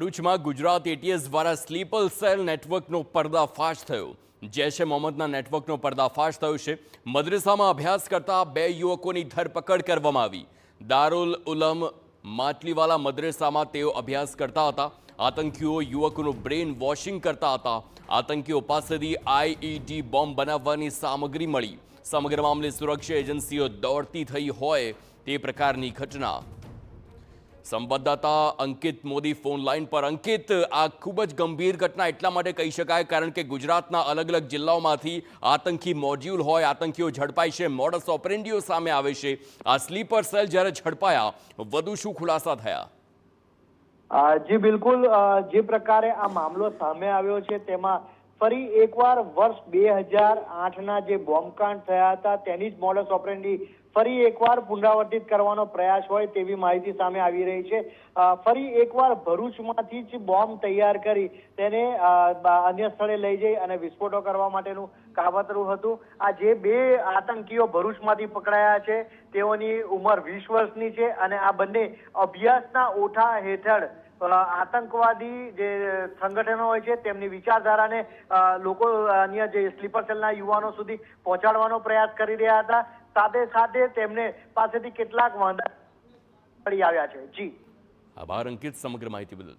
ભરૂચમાં ગુજરાત એટીએસ દ્વારા sleeper cell નેટવર્કનો પર્દાફાશ થયો। જૈશ એ મોહમ્મદના નેટવર્કનો પર્દાફાશ થયો છે। મદ્રેસામાં અભ્યાસ કરતા બે યુવકોની ધરપકડ કરવામાં આવી। દારુલ ઉલમ માટલીવાલા મદ્રેસામાં તેઓ અભ્યાસ કરતા હતા। આતંકીઓ યુવકોનું બ્રેન વોશિંગ કરતા હતા। આતંકીઓ પાસેથી આઈઈડી બોમ્બ બનાવવાની સામગ્રી મળી। સમગ્ર મામલે સુરક્ષા એજન્સીઓ દોડતી થઈ હોય તે પ્રકારની ઘટના। સંવાદદાતા અંકિત મોદી ફોન લાઈન પર। અંકિત, આ ખૂબ જ ગંભીર ઘટના એટલા માટે કહી શકાય કારણ કે ગુજરાતના અલગ અલગ જિલ્લાઓમાંથી આતંકી મોડ્યુલ હોય, આતંકીઓ ઝડપાય છે, મોડસ ઓપરેન્ડીઓ સામે આવે છે। આ સ્લીપર સેલ જ્યારે ઝડપાયા, વધુ શું ખુલાસા થયા? જી બિલકુલ, જે પ્રકારે આ મામલો સામે આવ્યો છે તેમાં ફરી એકવાર વર્ષ 2008ના જે બોમ્બકાંડ થયા હતા તેની જ મોડસ ઓપરેન્ડી ફરી એકવાર પુનરાવર્તિત કરવાનો પ્રયાસ હોય તેવી માહિતી સામે આવી રહી છે। ફરી એકવાર ભરૂચમાંથી જ બોમ્બ તૈયાર કરી તેને અન્ય સ્થળે લઈ જઈ અને વિસ્ફોટો કરવા માટેનું કાવતરું હતું। આ જે બે આતંકીઓ ભરૂચમાંથી પકડાયા છે તેઓની ઉંમર 20 વર્ષની છે અને આ બંને અભ્યાસના ઓઠા હેઠળ આતંકવાદી જે સંગઠનો હોય છે તેમની વિચારધારાને લોકો અન્ય જે સ્લીપર સેલના યુવાનો સુધી પહોંચાડવાનો પ્રયાસ કરી રહ્યા હતા। સાથે સાથે તેમને પાસેથી કેટલાક વાંધા મળી આવ્યા છે। જી આભાર અંકિત, સમગ્ર માહિતી બદલ।